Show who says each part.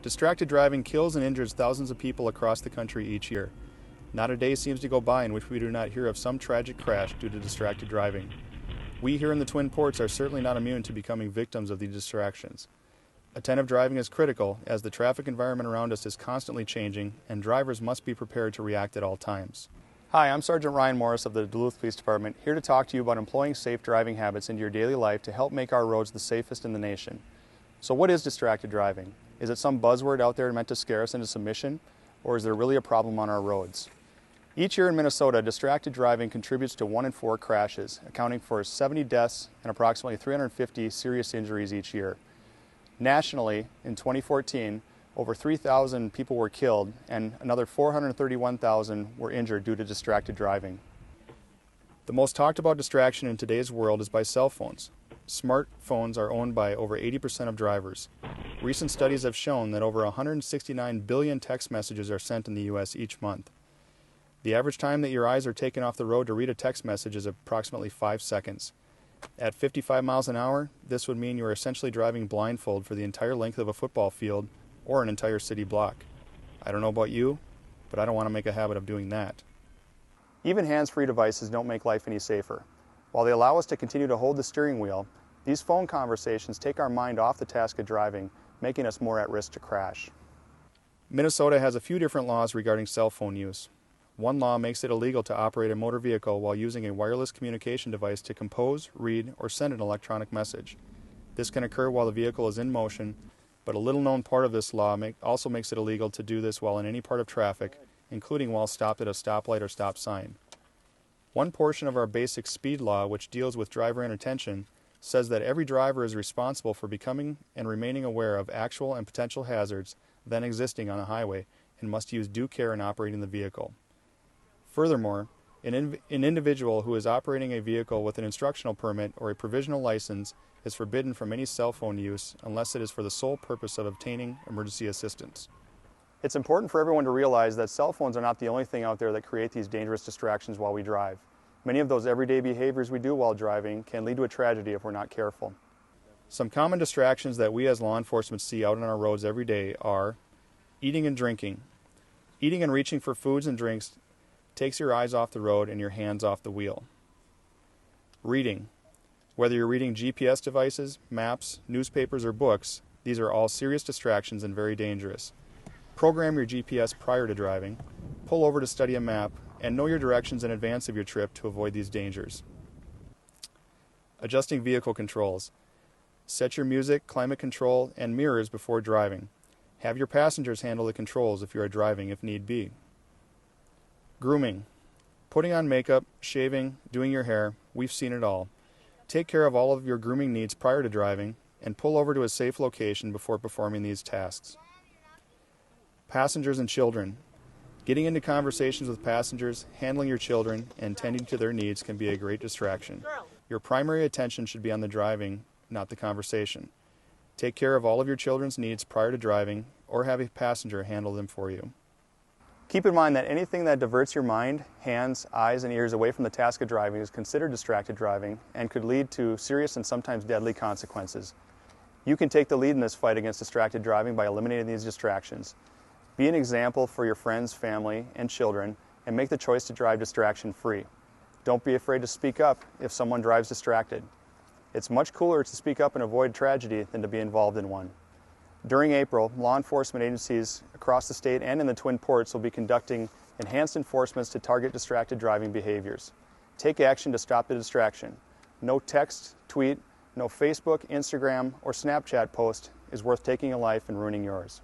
Speaker 1: Distracted driving kills and injures thousands of people across the country each year. Not a day seems to go by in which we do not hear of some tragic crash due to distracted driving. We here in the Twin Ports are certainly not immune to becoming victims of these distractions. Attentive driving is critical as the traffic environment around us is constantly changing and drivers must be prepared to react at all times. Hi, I'm Sergeant Ryan Morris of the Duluth Police Department, here to talk to you about employing safe driving habits into your daily life to help make our roads the safest in the nation. So what is distracted driving? Is it some buzzword out there meant to scare us into submission, or is there really a problem on our roads? Each year in Minnesota, distracted driving contributes to 1 in 4 crashes, accounting for 70 deaths and approximately 350 serious injuries each year. Nationally, in 2014, over 3,000 people were killed and another 431,000 were injured due to distracted driving. The most talked about distraction in today's world is by cell phones. Smartphones are owned by over 80% of drivers. Recent studies have shown that over 169 billion text messages are sent in the U.S. each month. The average time that your eyes are taken off the road to read a text message is approximately 5 seconds. At 55 miles an hour, this would mean you are essentially driving blindfold for the entire length of a football field or an entire city block. I don't know about you, but I don't want to make a habit of doing that. Even hands-free devices don't make life any safer. While they allow us to continue to hold the steering wheel, these phone conversations take our mind off the task of driving, making us more at risk to crash. Minnesota has a few different laws regarding cell phone use. One law makes it illegal to operate a motor vehicle while using a wireless communication device to compose, read, or send an electronic message. This can occur while the vehicle is in motion, but a little-known part of this law also makes it illegal to do this while in any part of traffic, including while stopped at a stoplight or stop sign. One portion of our basic speed law, which deals with driver inattention, says that every driver is responsible for becoming and remaining aware of actual and potential hazards then existing on a highway and must use due care in operating the vehicle. Furthermore, an individual who is operating a vehicle with an instructional permit or a provisional license is forbidden from any cell phone use unless it is for the sole purpose of obtaining emergency assistance. It's important for everyone to realize that cell phones are not the only thing out there that create these dangerous distractions while we drive. Many of those everyday behaviors we do while driving can lead to a tragedy if we're not careful. Some common distractions that we as law enforcement see out on our roads every day are eating and drinking. Eating and reaching for foods and drinks takes your eyes off the road and your hands off the wheel. Reading. Whether you're reading GPS devices, maps, newspapers, or books, these are all serious distractions and very dangerous. Program your GPS prior to driving, pull over to study a map, and know your directions in advance of your trip to avoid these dangers. Adjusting vehicle controls. Set your music, climate control, and mirrors before driving. Have your passengers handle the controls if you are driving if need be. Grooming. Putting on makeup, shaving, doing your hair, we've seen it all. Take care of all of your grooming needs prior to driving and pull over to a safe location before performing these tasks. Passengers and children. Getting into conversations with passengers, handling your children, and tending to their needs can be a great distraction. Your primary attention should be on the driving, not the conversation. Take care of all of your children's needs prior to driving or have a passenger handle them for you. Keep in mind that anything that diverts your mind, hands, eyes, and ears away from the task of driving is considered distracted driving and could lead to serious and sometimes deadly consequences. You can take the lead in this fight against distracted driving by eliminating these distractions. Be an example for your friends, family, and children, and make the choice to drive distraction-free. Don't be afraid to speak up if someone drives distracted. It's much cooler to speak up and avoid tragedy than to be involved in one. During April, law enforcement agencies across the state and in the Twin Ports will be conducting enhanced enforcements to target distracted driving behaviors. Take action to stop the distraction. No text, tweet, no Facebook, Instagram, or Snapchat post is worth taking a life and ruining yours.